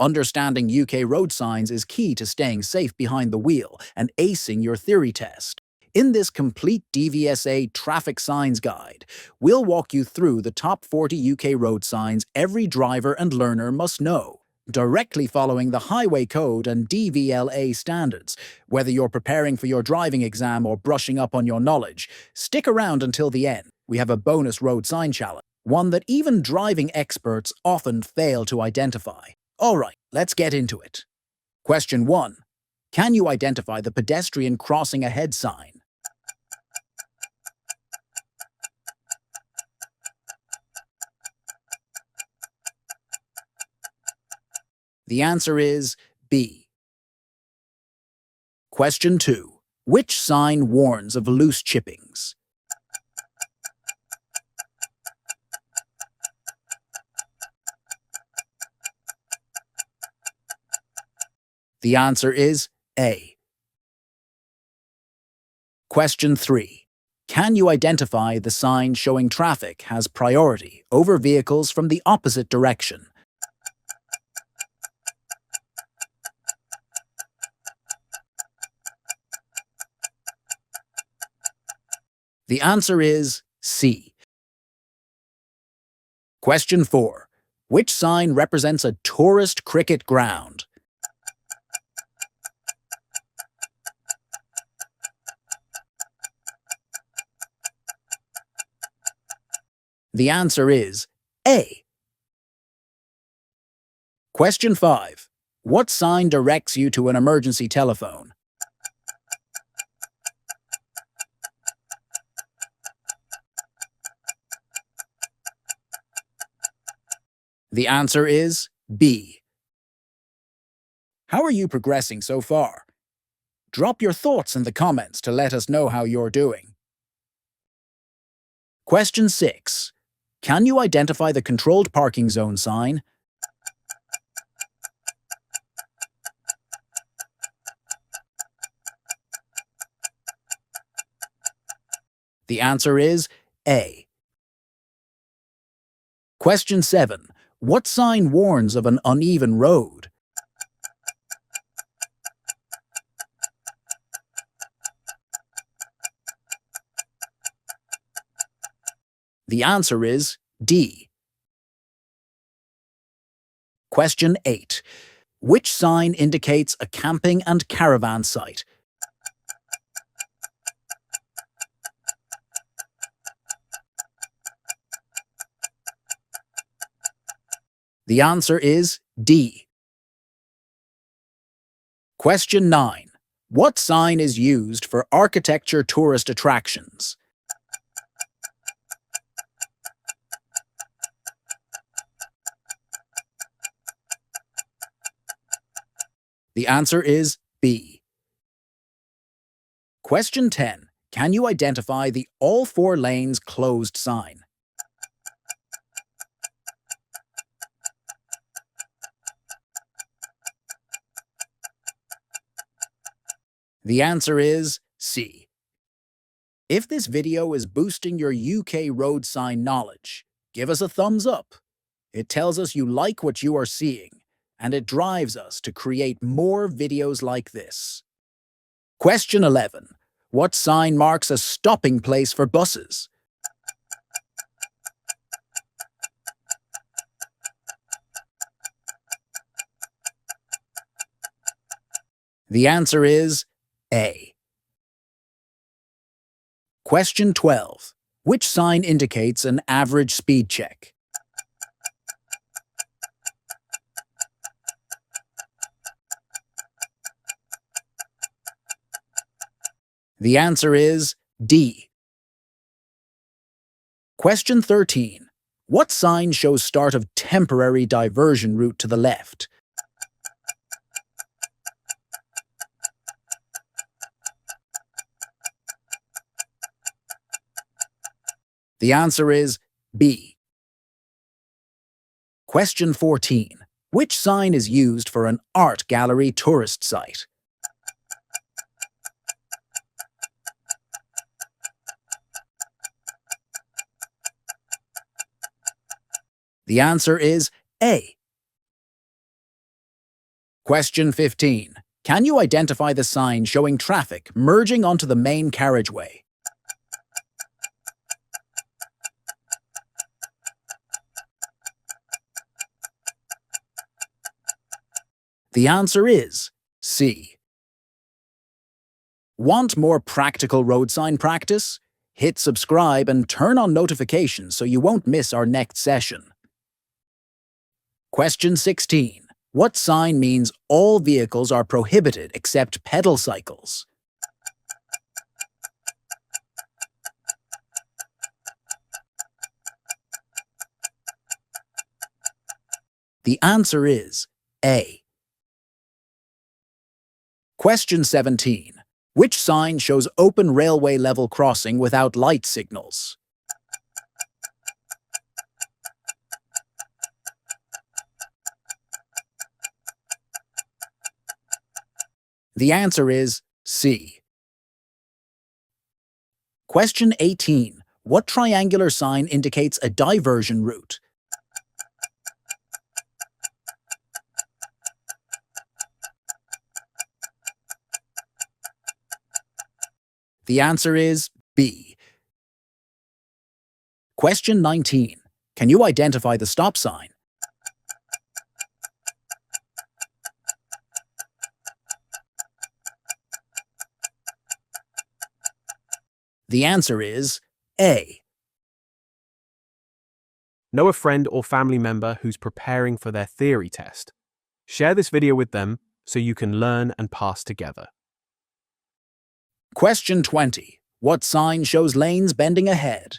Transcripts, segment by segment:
Understanding UK road signs is key to staying safe behind the wheel and acing your theory test. In this complete DVSA traffic signs guide, we'll walk you through the top 40 UK road signs every driver and learner must know, directly following the Highway Code and DVLA standards. Whether you're preparing for your driving exam or brushing up on your knowledge, stick around until the end. We have a bonus road sign challenge, one that even driving experts often fail to identify. Alright, let's get into it. Question 1. Can you identify the pedestrian crossing ahead sign? The answer is B. Question 2. Which sign warns of loose chippings? The answer is A. Question 3. Can you identify the sign showing traffic has priority over vehicles from the opposite direction? The answer is C. Question 4. Which sign represents a tourist cricket ground? The answer is A. Question 5. What sign directs you to an emergency telephone? The answer is B. How are you progressing so far? Drop your thoughts in the comments to let us know how you're doing. Question 6. Can you identify the controlled parking zone sign? The answer is A. Question 7. What sign warns of an uneven road? The answer is D. Question 8. Which sign indicates a camping and caravan site? The answer is D. Question 9. What sign is used for architecture tourist attractions? The answer is B. Question 10. Can you identify the all 4 lanes closed sign? The answer is C. If this video is boosting your UK road sign knowledge, give us a thumbs up. It tells us you like what you are seeing, and it drives us to create more videos like this. Question 11. What sign marks a stopping place for buses? The answer is A. Question 12. Which sign indicates an average speed check? The answer is D. Question 13. What sign shows start of temporary diversion route to the left? The answer is B. Question 14. Which sign is used for an art gallery tourist site? The answer is A. Question 15. Can you identify the sign showing traffic merging onto the main carriageway? The answer is C. Want more practical road sign practice? Hit subscribe and turn on notifications so you won't miss our next session. Question 16. What sign means all vehicles are prohibited except pedal cycles? The answer is A. Question 17. Which sign shows open railway level crossing without light signals? The answer is C. Question 18. What triangular sign indicates a diversion route? The answer is B. Question 19. Can you identify the stop sign? The answer is A. Know a friend or family member who's preparing for their theory test. Share this video with them so you can learn and pass together. Question 20. What sign shows lanes bending ahead?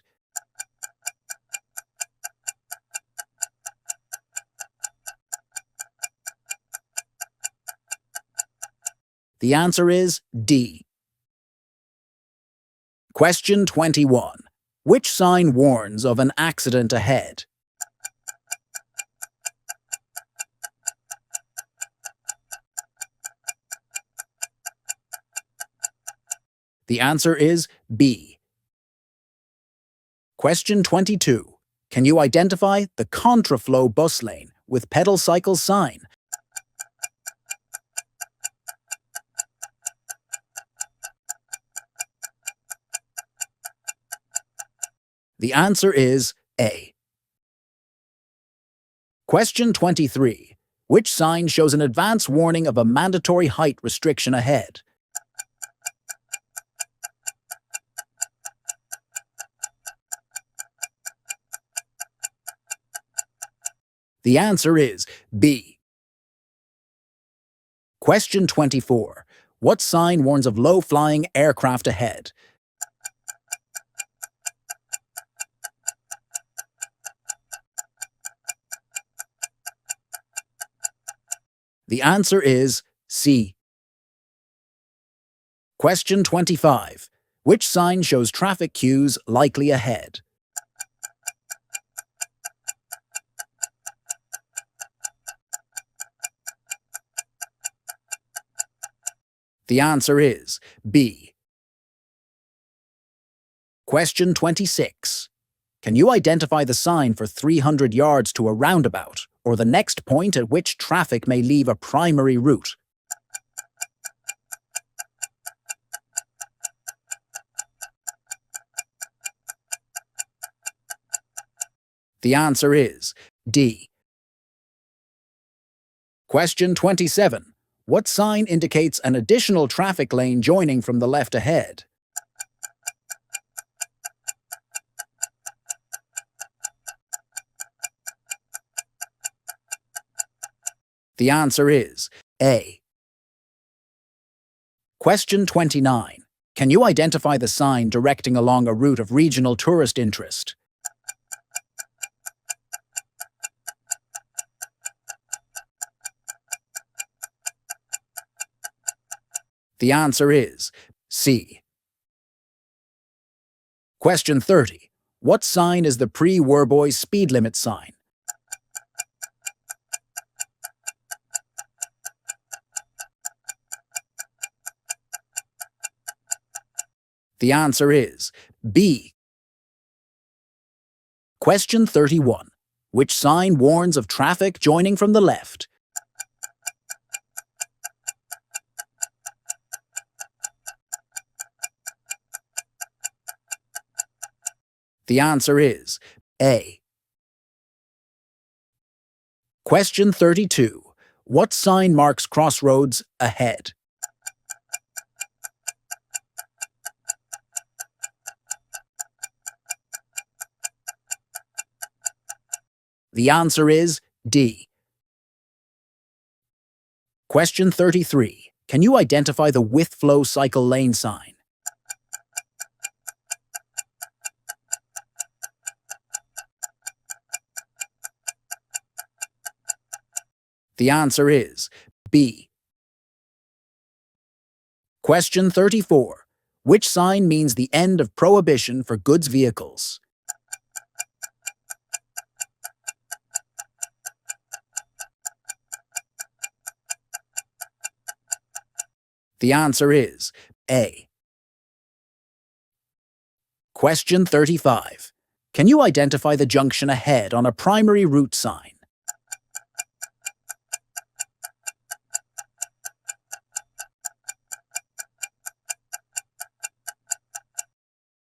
The answer is D. Question 21. Which sign warns of an accident ahead? The answer is B. Question 22. Can you identify the Contraflow bus lane with pedal cycle sign? The answer is A. Question 23. Which sign shows an advance warning of a mandatory height restriction ahead? The answer is B. Question 24. What sign warns of low-flying aircraft ahead? The answer is C. Question 25. Which sign shows traffic cues likely ahead? The answer is B. Question 26. Can you identify the sign for 300 yards to a roundabout, or the next point at which traffic may leave a primary route? The answer is D. Question 27. What sign indicates an additional traffic lane joining from the left ahead? The answer is A. Question 29. Can you identify the sign directing along a route of regional tourist interest? The answer is C. Question 30. What sign is the pre-Werboy speed limit sign? The answer is B. Question 31. Which sign warns of traffic joining from the left? The answer is A. Question 32. What sign marks crossroads ahead? The answer is D. Question 33. Can you identify the with flow cycle lane sign? The answer is B. Question 34. Which sign means the end of prohibition for goods vehicles? The answer is A. Question 35. Can you identify the junction ahead on a primary route sign?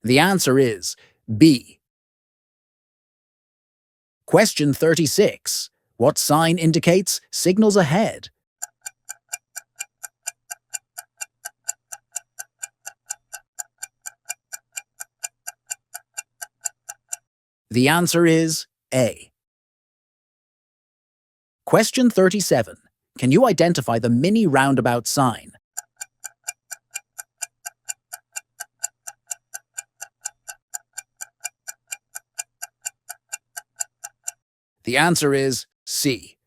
The answer is B. Question 36. What sign indicates signals ahead? The answer is A. Question 37. Can you identify the mini roundabout sign? The answer is C.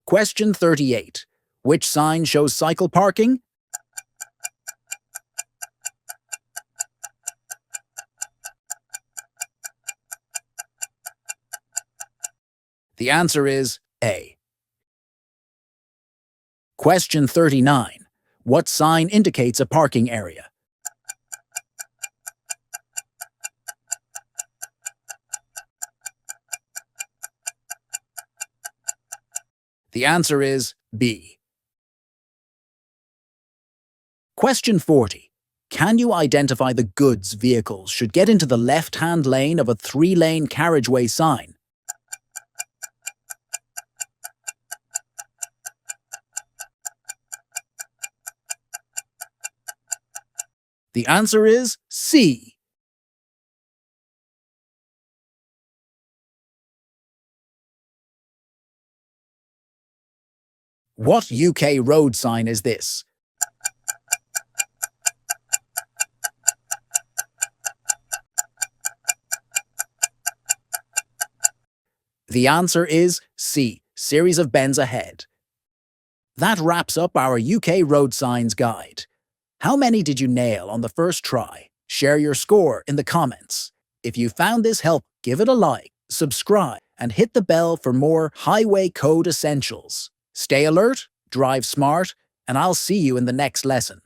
Question 38. Which sign shows cycle parking? The answer is A. Question 39. What sign indicates a parking area? The answer is B. Question 40. Can you identify the goods vehicles should get into the left-hand lane of a 3-lane carriageway sign? The answer is C. What UK road sign is this? The answer is C. Series of bends ahead. That wraps up our UK road signs guide. How many did you nail on the first try? Share your score in the comments. If you found this helpful, give it a like, subscribe, and hit the bell for more highway code essentials. Stay alert, drive smart, and I'll see you in the next lesson.